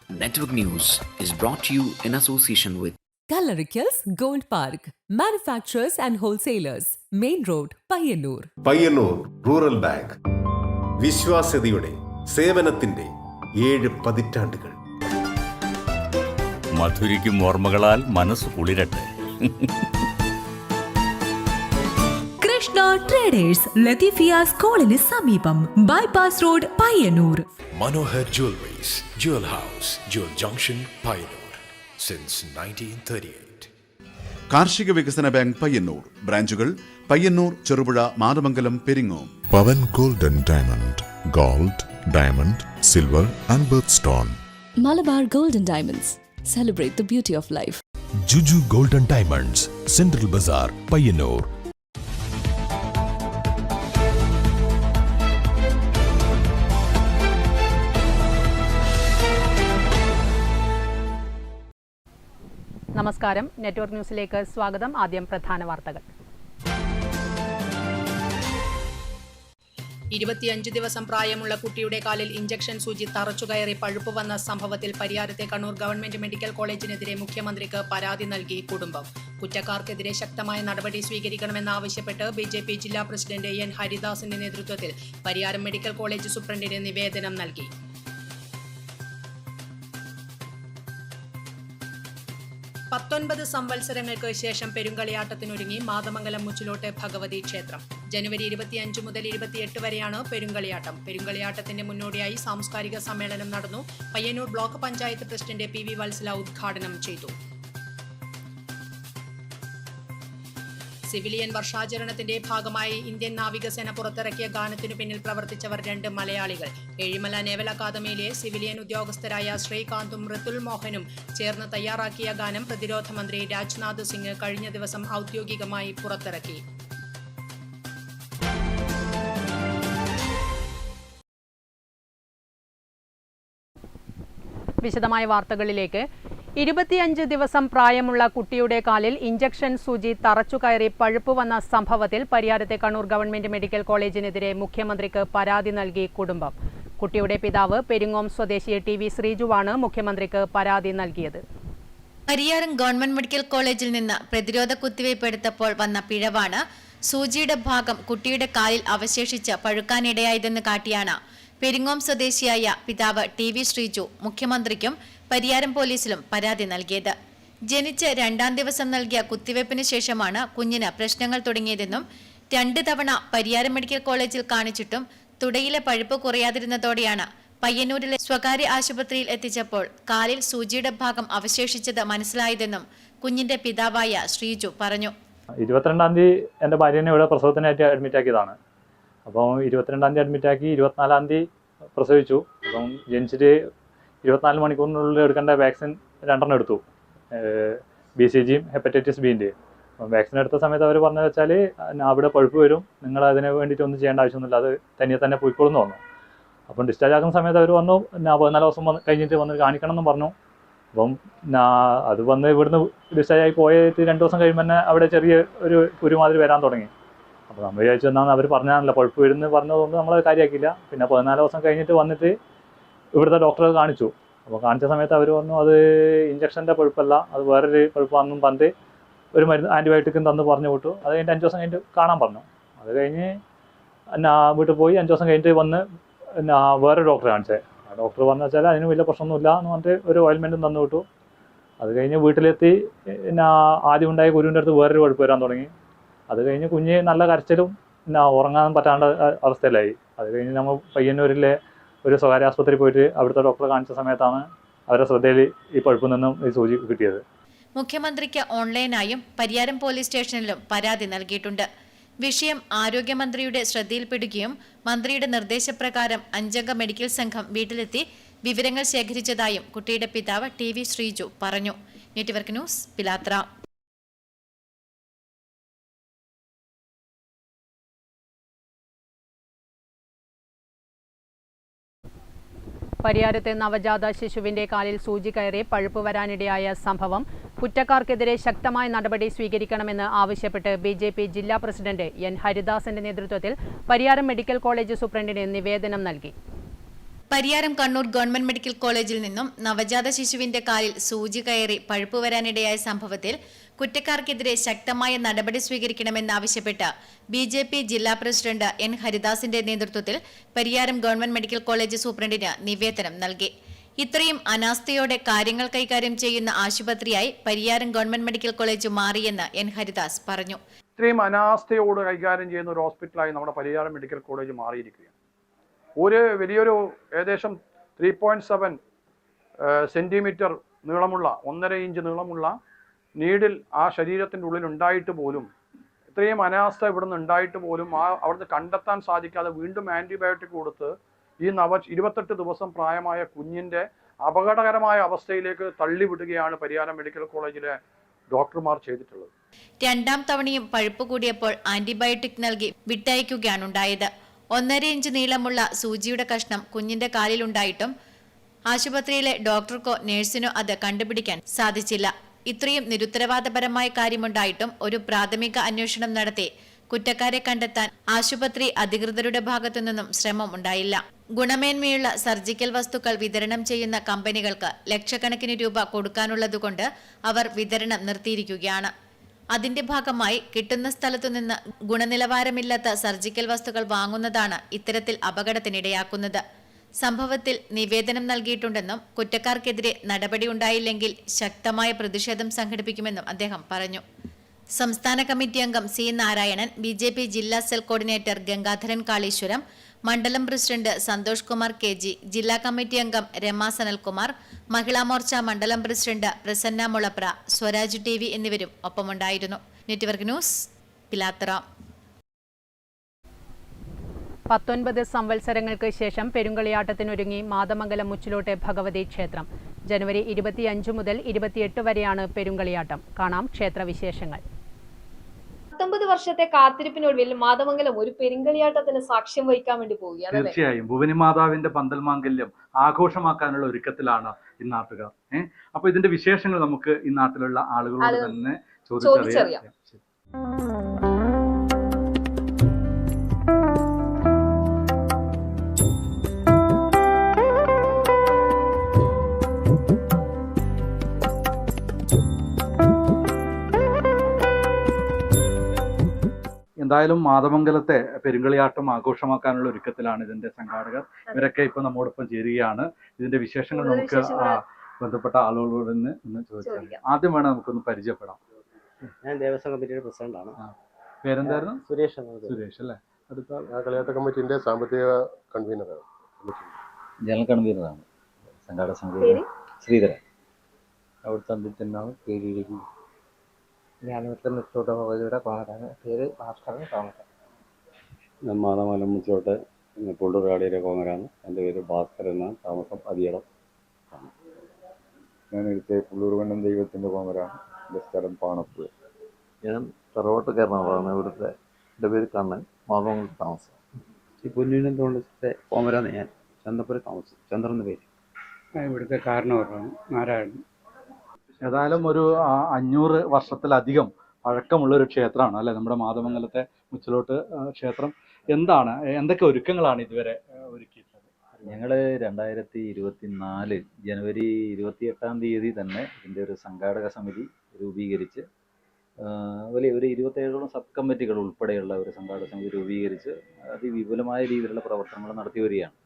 Network News is brought to you in association with Kallarikals Gold Park, manufacturers and wholesalers, Main Road, Payyannur. Payyannur rural bank വിശ്വാസ്യതയുടെ സേവനത്തിന്റെ 7 പതിറ്റാണ്ടുകൾ. മധുരിക്കും ഓർമ്മകളാൽ മനസ്സ് കുളിരട്ടെ. Krishna traders Latheefiya സ്കൂളിന് സമീപം bypass road Payyanur. Manohar Jewelries, Jewel House, Jewel Junction, Payyanur since 1938. കാർഷിക വികസന bank Payyannur ബ്രാഞ്ചുകൾ Payyannur, Cherupuzha, Mathamangalam, Peringome. Pavan gold and diamond, gold, diamond, silver and birthstone. Malabar Gold and Diamonds, celebrate the beauty of life. Juju Gold and Diamonds, Central Bazaar, Payyannur. നമസ്കാരം, network ന്യൂസിലേക്ക് സ്വാഗതം. ആദ്യം പ്രധാന വാർത്തകൾ. 25 ദിവസം പ്രായമുള്ള കുട്ടിയുടെ കാലിൽ ഇഞ്ചക്ഷൻ സൂചി തറച്ചുകയറി പഴുപ്പ് വന്ന സംഭവത്തിൽ പരിയാരത്തെ കണ്ണൂർ ഗവൺമെന്റ് മെഡിക്കൽ കോളേജിനെതിരെ മുഖ്യമന്ത്രിക്ക് പരാതി നൽകി കുടുംബം. കുറ്റക്കാർക്കെതിരെ ശക്തമായ നടപടി സ്വീകരിക്കണമെന്നാവശ്യപ്പെട്ട് BJP ജില്ലാ പ്രസിഡന്റ് N ഹരിദാസിന്റെ നേതൃത്വത്തിൽ പരിയാരം മെഡിക്കൽ കോളേജ് സൂപ്രണ്ടിന് നിവേദനം നൽകി. 19 സംവത്സരങ്ങൾക്ക് ശേഷം പെരുങ്കളിയാട്ടത്തിനൊരുങ്ങി മാതമംഗലം മുച്ചിലോട്ട് ഭഗവതി ക്ഷേത്രം. ജനുവരി 25 മുതൽ 28 വരെയാണ് പെരുങ്കളിയാട്ടം. പെരുങ്കളിയാട്ടത്തിന്റെ മുന്നോടിയായി സാംസ്കാരിക സമ്മേളനം നടന്നു. Payyanur block panchayat president PV Valsala ഉദ്ഘാടനം ചെയ്തു. സിവിലിയൻ വർഷാചരണത്തിന്റെ ഭാഗമായി ഇന്ത്യൻ നാവികസേന പുറത്തിറക്കിയ ഗാനത്തിനു പിന്നിൽ പ്രവർത്തിച്ചവർ 2 മലയാളികൾ. ഏഴിമല നേവൽ അക്കാദമിയിലെ സിവിലിയൻ ഉദ്യോഗസ്ഥരായ ശ്രീകാന്തും ഋതുൽ മോഹനും ചേർന്ന് തയ്യാറാക്കിയ ഗാനം പ്രതിരോധ മന്ത്രി രാജ്നാഥ് സിംഗ് കഴിഞ്ഞ ദിവസം ഔദ്യോഗികമായി പുറത്തിറക്കി. വിശദമായ വാർത്തകളിലേക്ക്. 25 ദിവസം പ്രായമുള്ള കുട്ടിയുടെ കാലിൽ ഇഞ്ചക്ഷൻ സൂചി തറച്ചുകയറി പഴുപ്പ് വന്ന സംഭവത്തിൽ പരിയാരത്തെ കണ്ണൂർ ഗവൺമെന്റ് മെഡിക്കൽ കോളേജിനെതിരെ മുഖ്യമന്ത്രിക്ക് പരാതി നൽകി കുടുംബം. കുട്ടിയുടെ പിതാവ് പെരിങ്ങോം സ്വദേശി TV ശ്രീജുവാണ് മുഖ്യമന്ത്രിക്ക് പരാതി നൽകിയത്. പരിയാരം ഗവൺമെന്റ് മെഡിക്കൽ കോളേജിൽ നിന്ന് പ്രതിരോധ കുത്തിവയ്പ് എടുത്തപ്പോൾ വന്ന പിഴവാണ് സൂചിയുടെ ഭാഗം കുട്ടിയുടെ കാലിൽ അവശേഷിച്ച് പഴുക്കാനിടയായതെന്ന് കാട്ടിയാണ് പെരിങ്ങോം സ്വദേശിയായ പിതാവ് TV ശ്രീജു മുഖ്യമന്ത്രിക്കും പരിയാരം പോലീസിലും പരാതി നൽകിയത്. ജനിച്ച് 2ാം ദിവസം നൽകിയ കുത്തിവയ്പ്പിന് ശേഷമാണ് കുഞ്ഞിന് പ്രശ്നങ്ങൾ തുടങ്ങിയതെന്നും 2 തവണ പരിയാരം മെഡിക്കൽ കോളേജിൽ കാണിച്ചിട്ടും തുടയിലെ പഴുപ്പ് കുറയാതിരുന്നതോടെയാണ് പയ്യന്നൂരിലെ സ്വകാര്യ ആശുപത്രിയിൽ എത്തിച്ചപ്പോൾ കാലിൽ സൂചിയുടെ ഭാഗം അവശേഷിച്ചത് മനസ്സിലായതെന്നും കുഞ്ഞിന്റെ പിതാവായ ശ്രീജു പറഞ്ഞു. 22-ാം തീയതി എൻ്റെ ഭാര്യനെ ഇവിടെ പ്രസവത്തിനായിട്ട് അഡ്മിറ്റ് ആക്കിയതാണ്. അപ്പം 22-ാം തീയതി അഡ്മിറ്റ് ആക്കി 24-ാം തീയതി പ്രസവിച്ചു. അപ്പം ജനിച്ചിട്ട് 24 മണിക്കൂറിനുള്ളിൽ എടുക്കേണ്ട വാക്സിൻ 2 എടുത്തു, BCGയും ഹെപ്പറ്റൈറ്റിസ് ബിൻ്റെ. അപ്പം വാക്സിൻ എടുത്ത സമയത്ത് അവർ പറഞ്ഞു വെച്ചാൽ അവിടെ പഴുപ്പ് വരും, നിങ്ങൾ അതിന് വേണ്ടിയിട്ട് ഒന്നും ചെയ്യേണ്ട ആവശ്യമൊന്നുമില്ല, അത് തന്നെ പോയിക്കോളെന്ന് പറഞ്ഞു. അപ്പം ഡിസ്ചാർജ് ആക്കുന്ന സമയത്ത് അവർ വന്നു, 14 ദിവസം കഴിഞ്ഞിട്ട് വന്ന് കാണിക്കണം എന്ന് പറഞ്ഞു. അപ്പം അത് വന്ന് ഇവിടുന്ന് ഡിസ്ചാർജ് ആയി പോയിട്ട് 2 ദിവസം കഴിയുമ്പോൾ തന്നെ അവിടെ ചെറിയ ഒരു കുരുമാതിരി വരാൻ തുടങ്ങി. അപ്പോൾ നമ്മൾ വിചാരിച്ചു എന്നാണ് അവർ പറഞ്ഞാണല്ലോ പഴുപ്പ് വരുന്നത് പറഞ്ഞതുകൊണ്ട് നമ്മളത് കാര്യമാക്കിയില്ല. പിന്നെ 14 ദിവസം കഴിഞ്ഞിട്ട് വന്നിട്ട് ഇവിടുത്തെ ഡോക്ടറെ കാണിച്ചു. അപ്പോൾ കാണിച്ച സമയത്ത് അവർ പറഞ്ഞു അത് ഇഞ്ചക്ഷൻ്റെ പഴുപ്പല്ല, അത് വേറൊരു പഴുപ്പാണെന്നും പറഞ്ഞിട്ട് ഒരു മരുന്ന് ആൻറ്റിബയോട്ടിക്കും തന്ന് പറഞ്ഞു വിട്ടു. അത് കഴിഞ്ഞിട്ട് 5 ദിവസം കഴിഞ്ഞിട്ട് കാണാൻ പറഞ്ഞു. അത് കഴിഞ്ഞ് വീട്ടിൽ പോയി 5 ദിവസം കഴിഞ്ഞിട്ട് വന്ന് വേറെ ഡോക്ടറെ കാണിച്ചത്. ആ ഡോക്ടർ പറഞ്ഞു വെച്ചാൽ അതിന് വലിയ പ്രശ്നമൊന്നുമില്ല എന്ന് പറഞ്ഞിട്ട് ഒരു ഓയിൽമെൻറ്റും തന്നു വിട്ടു. അത് കഴിഞ്ഞ് വീട്ടിലെത്തി ആദ്യം ഉണ്ടായ കുരുവിൻ്റെ അടുത്ത് വേറൊരു പഴുപ്പ് വരാൻ തുടങ്ങി. അത് കഴിഞ്ഞ് കുഞ്ഞ് നല്ല കരച്ചിലും ഉറങ്ങാൻ പറ്റാണ്ട അവസ്ഥയിലായി. അത് കഴിഞ്ഞ് നമ്മൾ പയ്യന്നൂരിലെ ഒരു സ്വകാര്യ ആശുപത്രി പോയിട്ട് അവിടുത്തെ ഡോക്ടറെ കാണിച്ച സമയത്താണ് അവരുടെ ശ്രദ്ധയിൽ ഈ പഴുപ്പിൽ നിന്നും ഈ സൂചി കിട്ടിയത്. മുഖ്യമന്ത്രിക്ക് ഓൺലൈനായും പരിയാരം പോലീസ് സ്റ്റേഷനിലും പരാതി നൽകിയിട്ടുണ്ട്. വിഷയം ആരോഗ്യമന്ത്രിയുടെ ശ്രദ്ധയിൽപ്പെടുകയും മന്ത്രിയുടെ നിർദ്ദേശപ്രകാരം 5-അംഗ മെഡിക്കൽ സംഘം വീട്ടിലെത്തി വിവരങ്ങൾ ശേഖരിച്ചതായും കുട്ടിയുടെ പിതാവ് TV ശ്രീജു പറഞ്ഞു. നെറ്റ്വർക്ക് ന്യൂസ്, പിലാത്ര. പരിയാരത്തെ നവജാത ശിശുവിന്റെ കാലിൽ സൂചി കയറി പഴുപ്പ് വരാനിടയായ സംഭവം കുറ്റക്കാർക്കെതിരെ ശക്തമായ നടപടി സ്വീകരിക്കണമെന്ന് ആവശ്യപ്പെട്ട് BJP ജില്ലാ പ്രസിഡന്റ് N ഹരിദാസിന്റെ നേതൃത്വത്തിൽ പരിയാരം മെഡിക്കൽ കോളേജ് സൂപ്രണ്ടിന് നിവേദനം നൽകി. പരിയാരം കണ്ണൂർ ഗവൺമെന്റ് മെഡിക്കൽ കോളേജിൽ നിന്നും നവജാത ശിശുവിന്റെ കാലിൽ സൂചി കയറി പഴുപ്പ് വരാനിടയായ സംഭവത്തിൽ കുറ്റക്കാർക്കെതിരെ ശക്തമായ നടപടി സ്വീകരിക്കണമെന്നാവശ്യപ്പെട്ട് ബിജെപി ജില്ലാ പ്രസിഡന്റ് എൻ ഹരിദാസിന്റെ നേതൃത്വത്തിൽ പരിയാരം ഗവൺമെന്റ് മെഡിക്കൽ കോളേജ് സൂപ്രണ്ടിന് നിവേദനം നൽകി. ഇത്രയും അനാസ്ഥയോടെ കാര്യങ്ങൾ കൈകാര്യം ചെയ്യുന്ന ആശുപത്രിയായി പരിയാരം ഗവൺമെന്റ് മെഡിക്കൽ കോളേജ് മാറിയെന്ന് എൻ ഹരിദാസ് പറഞ്ഞു. ഇത്രയും അനാസ്ഥയോട് കൈകാര്യം ചെയ്യുന്ന ഒരു ഹോസ്പിറ്റലായി നമ്മുടെ പരിയാരം മെഡിക്കൽ കോളേജ് മാറിയിരിക്കുകയാണ്. വലിയൊരു ഏകദേശം 3.7 സെന്റിമീറ്റർ നീളമുള്ള 1.5 ഇഞ്ച് നീളമുള്ള നീഡിൽ ആ ശരീരത്തിൻ്റെ ഉള്ളിൽ ഉണ്ടായിട്ട് പോലും, ഇത്രയും അനാസ്ഥ ഇവിടുന്ന് ഉണ്ടായിട്ട് പോലും അവിടുന്ന് കണ്ടെത്താൻ സാധിക്കാതെ വീണ്ടും ആൻറ്റിബയോട്ടിക് കൊടുത്ത് ഈ 28 ദിവസം പ്രായമായ കുഞ്ഞിൻ്റെ അപകടകരമായ അവസ്ഥയിലേക്ക് തള്ളിവിടുകയാണ് പരിയാരം മെഡിക്കൽ കോളേജിലെ ഡോക്ടർമാർ ചെയ്തിട്ടുള്ളത്. രണ്ടാം തവണയും പഴുപ്പ് കൂടിയപ്പോൾ ആന്റിബയോട്ടിക് നൽകി വിട്ടയക്കുകയാണ് ഉണ്ടായത്. 1.5 ഇഞ്ച് നീളമുള്ള സൂചിയുടെ കഷ്ണം കുഞ്ഞിന്റെ കാലിലുണ്ടായിട്ടും ആശുപത്രിയിലെ ഡോക്ടർക്കോ നഴ്സിനോ അത് കണ്ടുപിടിക്കാൻ സാധിച്ചില്ല. ഇത്രയും നിരുത്തരവാദപരമായ കാര്യമുണ്ടായിട്ടും ഒരു പ്രാഥമിക അന്വേഷണം നടത്തി കുറ്റക്കാരെ കണ്ടെത്താൻ ആശുപത്രി അധികൃതരുടെ ഭാഗത്തുനിന്നും ശ്രമം ഉണ്ടായില്ല. ഗുണമേന്മയുള്ള സർജിക്കൽ വസ്തുക്കൾ വിതരണം ചെയ്യുന്ന കമ്പനികൾക്ക് ലക്ഷക്കണക്കിന് രൂപ കൊടുക്കാനുള്ളതുകൊണ്ട് അവർ വിതരണം നിർത്തിയിരിക്കുകയാണ്. അതിന്റെ ഭാഗമായി കിട്ടുന്ന സ്ഥലത്തുനിന്ന് ഗുണനിലവാരമില്ലാത്ത സർജിക്കൽ വസ്തുക്കൾ വാങ്ങുന്നതാണ് ഇത്തരത്തിൽ അപകടത്തിനിടയാക്കുന്നത്. സംഭവത്തിൽ നിവേദനം നൽകിയിട്ടുണ്ടെന്നും കുറ്റക്കാർക്കെതിരെ നടപടിയുണ്ടായില്ലെങ്കിൽ ശക്തമായ പ്രതിഷേധം സംഘടിപ്പിക്കുമെന്നും അദ്ദേഹം പറഞ്ഞു. സംസ്ഥാന കമ്മിറ്റി അംഗം സി നാരായണൻ, ബിജെപി ജില്ലാ സെൽ കോർഡിനേറ്റർ ഗംഗാധരൻ കാളീശ്വരം, മണ്ഡലം പ്രസിഡന്റ് സന്തോഷ് കുമാർ KG, ജില്ലാ കമ്മിറ്റി അംഗം രമ സനൽകുമാർ, മഹിളാ മോർച്ച മണ്ഡലം പ്രസിഡന്റ് പ്രസന്ന മുളപ്ര, സ്വരാജ് TV എന്നിവരും ഒപ്പമുണ്ടായിരുന്നു. Network news, Pilathara. 19 സംവത്സരങ്ങൾക്ക് ശേഷം പെരുങ്കളിയാട്ടത്തിനൊരുങ്ങി മാതമംഗലം മുച്ചിലോട്ടെ ഭഗവതി ക്ഷേത്രം. ജനുവരി 25 മുതൽ 28 വരെയാണ് പെരുങ്കളിയാട്ടം. കാണാം ക്ഷേത്രവിശേഷങ്ങൾ. 19 വർഷത്തെ കാത്തിരിപ്പിനൊടുവിൽ മാതമംഗലം ഒരു പെരുങ്കളിയാട്ടത്തിന് സാക്ഷ്യം വഹിക്കാൻ വേണ്ടി പോവുകയാണ്. തീർച്ചയായും ഭുവനി മാതാവിന്റെ പന്തൽ മാംഗല്യം ആഘോഷമാക്കാനുള്ള ഒരുക്കത്തിലാണ് ഈ നാട്ടുകാർ. അപ്പൊ ഇതിന്റെ വിശേഷങ്ങൾ നമുക്ക് ഈ നാട്ടിലുള്ള ആളുകളോട് തന്നെ ചോദിച്ചറിയാം. എന്തായാലും മാതമംഗലത്തെ പെരുങ്കളിയാട്ടം ആഘോഷമാക്കാനുള്ള ഒരുക്കത്തിലാണ് ഇതിന്റെ സംഘാടകർ. ഇവരൊക്കെ ഇപ്പൊ നമ്മോടൊപ്പം ചേരുകയാണ്. ഇതിന്റെ വിശേഷങ്ങൾ നമുക്ക് ബന്ധപ്പെട്ട ആളുകളോട് ഒന്ന് ചോദിക്കാം. ആദ്യം വേണം നമുക്കൊന്ന് പരിചയപ്പെടാം. ഞാൻ ദേവസ്വം കമ്മിറ്റിയുടെ പ്രസിഡന്റാണ്. പേരെന്തായിരുന്നു? സുരേഷ്. സുരേഷ് അല്ലേ? അടുത്ത കളിയാട്ട കമ്മിറ്റിന്റെ സാമ്പത്തിക കൺവീനറാണ്, ജനറൽ കൺവീനറാണ്. സംഘാടക സമിതി ശ്രീധരൻ. അവിടുത്തെ അന്ത്യത്തിനാണ് പേരിലേക്ക്. ഞാൻ ഇവിടുത്തെ മുച്ചോട്ട് ഭഗവതിയുടെ കോമരാണ്. പേര് ഭാസ്കരൻ കോമര. ഞാൻ മാതമംഗലം മുച്ചോട്ട് പുള്ളൂർകാടിയിലെ കോമരാണ്. എൻ്റെ പേര് ഭാസ്കരൻ എന്നാണ്. താമസം അതിയടം. ഞാൻ ഇവിടുത്തെ പുള്ളൂർവണ്ണം ദൈവത്തിൻ്റെ കോമരാണ്. എൻ്റെ സ്ഥലം പാണപ്പുഴ. ഞാൻ തറവാട്ടുകാരനാണ്. ഇവിടുത്തെ എൻ്റെ പേര് കണ്ണൻ. മാതമംഗലം താമസം. ഈ പൊന്നിനും തോന്നിച്ചത്തെ കോമരാന്ന്. ഞാൻ ചന്തപ്പുര താമസം. ചന്ദ്രൻ എന്ന പേര്. ഇവിടുത്തെ കാരണവരാണ് നാരായണൻ. ഏതായാലും ഒരു 500 വർഷത്തിലധികം പഴക്കമുള്ളൊരു ക്ഷേത്രമാണ് അല്ലേ നമ്മുടെ മാതമംഗലത്തെ മുച്ചിലോട്ട് ക്ഷേത്രം. എന്തൊക്കെ ഒരുക്കങ്ങളാണ് ഇതുവരെ ഒരുക്കിയിട്ടുള്ളത്? ഞങ്ങൾ 2024 ജനുവരി 28 തീയതി തന്നെ ഇതിൻ്റെ ഒരു സംഘാടക സമിതി രൂപീകരിച്ച് വലിയ ഒരു 27ഓളം സബ് കമ്മിറ്റികൾ ഉൾപ്പെടെയുള്ള ഒരു സംഘാടക സമിതി രൂപീകരിച്ച് അതിവിപുലമായ രീതിയിലുള്ള പ്രവർത്തനങ്ങൾ നടത്തി വരികയാണ്.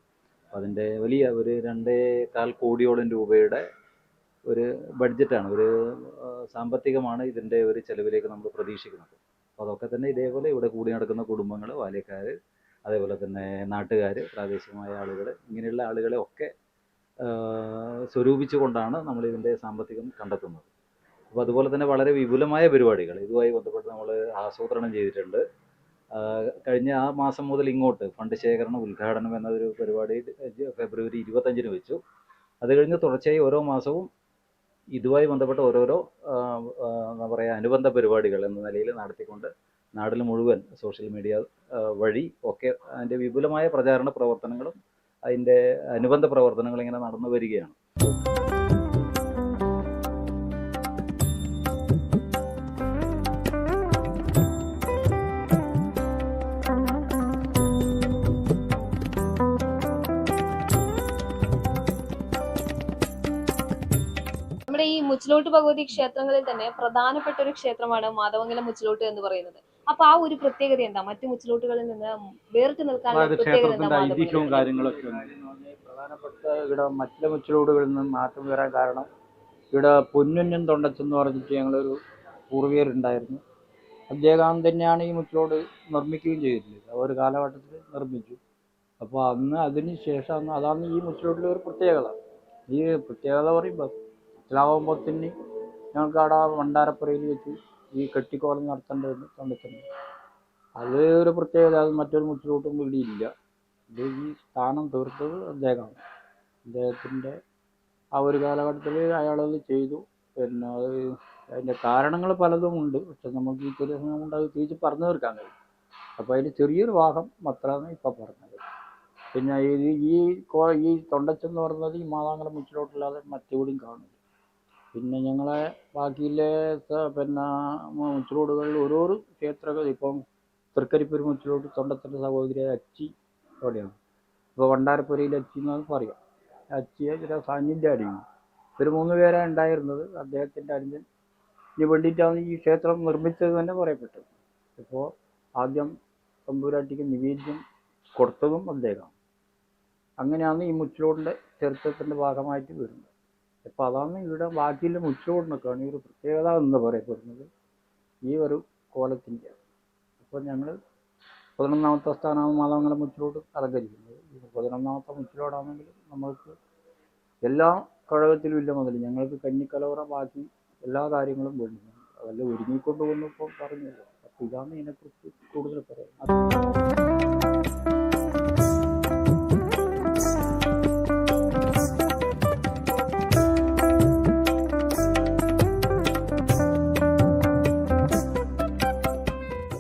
അപ്പോൾ അതിൻ്റെ വലിയ ഒരു 2.25 കോടിയോളം രൂപയുടെ ഒരു ബഡ്ജറ്റാണ്, ഒരു സാമ്പത്തികമാണ് ഇതിൻ്റെ ഒരു ചെലവിലേക്ക് നമ്മൾ പ്രതീക്ഷിക്കുന്നത്. അപ്പോൾ അതൊക്കെ തന്നെ ഇതേപോലെ ഇവിടെ കൂടി നടക്കുന്ന കുടുംബങ്ങൾ, ബാല്യക്കാർ, അതേപോലെ തന്നെ നാട്ടുകാർ, പ്രാദേശികമായ ആളുകൾ, ഇങ്ങനെയുള്ള ആളുകളെ ഒക്കെ സ്വരൂപിച്ചുകൊണ്ടാണ് നമ്മൾ ഇതിൻ്റെ സാമ്പത്തികം കണ്ടെത്തുന്നത്. അപ്പോൾ അതുപോലെ തന്നെ വളരെ വിപുലമായ പരിപാടികൾ ഇതുമായി ബന്ധപ്പെട്ട് നമ്മൾ ആസൂത്രണം ചെയ്തിട്ടുണ്ട്. കഴിഞ്ഞ ആ മാസം മുതൽ ഇങ്ങോട്ട് ഫണ്ട് ശേഖരണ ഉദ്ഘാടനം എന്നൊരു പരിപാടി ഫെബ്രുവരി 25 വെച്ചു. അത് കഴിഞ്ഞ് തുടർച്ചയായി ഓരോ മാസവും ഇതുമായി ബന്ധപ്പെട്ട ഓരോരോ എന്താ പറയുക അനുബന്ധ പരിപാടികൾ എന്ന നിലയിൽ നടത്തിക്കൊണ്ട് നാട്ടിൽ മുഴുവൻ സോഷ്യൽ മീഡിയ വഴി ഒക്കെ അതിൻ്റെ വിപുലമായ പ്രചാരണ പ്രവർത്തനങ്ങളും അതിൻ്റെ അനുബന്ധ പ്രവർത്തനങ്ങളും ഇങ്ങനെ നടന്നു വരികയാണ്. നമ്മുടെ ഈ മുച്ചിലോട്ട് ഭഗവതി ക്ഷേത്രങ്ങളിൽ തന്നെ പ്രധാനപ്പെട്ട ഒരു ക്ഷേത്രമാണ് മാതമംഗലം മുച്ചിലോട്ട് എന്ന് പറയുന്നത്. അപ്പൊ ആ ഒരു പ്രത്യേകത എന്താ? മറ്റു മുച്ചിലോട്ടുകളിൽ നിന്ന് വേറിട്ട് നിൽക്കാനുള്ള പ്രത്യേകത എന്താ? ഐതിഹ്യവും കാര്യങ്ങളൊക്കെ പ്രധാനപ്പെട്ട ഇവിടെ മറ്റുള്ള മുച്ചിലോട്ടുകളിൽ നിന്ന് മാറ്റം വരാൻ കാരണം ഇവിടെ പൊന്നുന്നൻ തൊണ്ടച്ചെന്ന് പറഞ്ഞിട്ട് ഞങ്ങളൊരു പൂർവികരുണ്ടായിരുന്നു. അദ്ദേഹം തന്നെയാണ് ഈ മുച്ചിലോട് നിർമ്മിക്കുകയും ചെയ്തിട്ടുള്ളത്. ആ ഒരു കാലഘട്ടത്തിൽ നിർമ്മിച്ചു. അപ്പോൾ അന്ന് അതിന് ശേഷം അതാണ് ഈ മുച്ചിലോട്ടിലെ ഒരു പ്രത്യേകത. ഈ പ്രത്യേകത പറയുമ്പോൾ മനസ്സിലാവുമ്പോഴത്തേന് ഞങ്ങൾക്ക് അവിടെ ഭണ്ഡാരപ്പുരയിൽ വെച്ച് ഈ കെട്ടിക്കോലം നടത്തേണ്ടതെന്ന് കണ്ടിട്ടുണ്ട്. അത് ഒരു പ്രത്യേകത. അത് മറ്റൊരു മുച്ചിലോട്ടും ഇവിടെ ഇല്ല. ഇത് ഈ സ്ഥാനം തീർത്തത് അദ്ദേഹമാണ്. അദ്ദേഹത്തിൻ്റെ ആ ഒരു കാലഘട്ടത്തിൽ അയാളത് ചെയ്തു. പിന്നെ അത് അതിൻ്റെ കാരണങ്ങൾ പലതും ഉണ്ട്. പക്ഷെ നമുക്ക് ഈ ചെറിയ സമയം കൊണ്ട് അത് തിരിച്ച് പറഞ്ഞു തീർക്കാൻ കഴിയും. അപ്പോൾ അതിൽ ചെറിയൊരു ഭാഗം മാത്രമാണ് ഇപ്പോൾ പറഞ്ഞത്. പിന്നെ ഈ തൊണ്ടച്ചെന്ന് പറയുന്നത് ഈ മാതാമംഗലം മുച്ചിലോട്ടില്ലാതെ മറ്റെവിടെയും കാണുന്നു. പിന്നെ ഞങ്ങളെ ബാക്കിയിലെ പിന്നെ മുച്ചിലോടുകളിൽ ഓരോരോ ക്ഷേത്രങ്ങൾ ഇപ്പം തൃക്കരിപ്പൂർ മുച്ചിലോട്ട് തൊണ്ടച്ചൻ്റെ സഹോദരി അച്ചി അവിടെയാണ്. ഇപ്പോൾ ഭണ്ഡാരപ്പുരയിൽ അച്ചി എന്നാണ് പറയുക. അച്ചിയെ ചില സാന്നിധ്യം അടിക്കുന്നു. ഒരു 3 പേരാണ് ഉണ്ടായിരുന്നത്. അദ്ദേഹത്തിൻ്റെ അനുജൻ ഇതിന് വേണ്ടിയിട്ടാണ് ഈ ക്ഷേത്രം നിർമ്മിച്ചത് തന്നെ പറയപ്പെട്ടത്. ഇപ്പോൾ ആദ്യം തമ്പുരാട്ടിക്ക് നിവേദ്യം കൊടുത്തതും അദ്ദേഹമാണ്. അങ്ങനെയാണ് ഈ മുച്ചിലോടിൻ്റെ ചരിത്രത്തിൻ്റെ ഭാഗമായിട്ട് വരുന്നത്. അപ്പോൾ അതാണ് ഇവിടെ ബാക്കിയുള്ള മുച്ചിലോടിനൊക്കെയാണ് ഈ ഒരു പ്രത്യേകത എന്ന് പറയപ്പെടുന്നത് ഈ ഒരു കോലത്തിൻ്റെ. അപ്പോൾ ഞങ്ങൾ 11ാമത്തെ സ്ഥാനമാണ് മാതാമംഗലം മുച്ചിലോട് അലങ്കരിക്കുന്നത്. ഇത് 11ാമത്തെ മുച്ചിലോടാണെങ്കിൽ നമ്മൾക്ക് എല്ലാ കഴകത്തിലും ഇല്ല മുതൽ ഞങ്ങൾക്ക് കന്നിക്കലവറ ബാക്കി എല്ലാ കാര്യങ്ങളും വേണ്ടുന്നുണ്ട്. അതെല്ലാം ഒരുങ്ങിക്കൊണ്ട് വന്നപ്പോൾ പറഞ്ഞല്ലോ. അപ്പോൾ ഇതാണ് ഇതിനെക്കുറിച്ച് കൂടുതൽ പറയുന്നത്.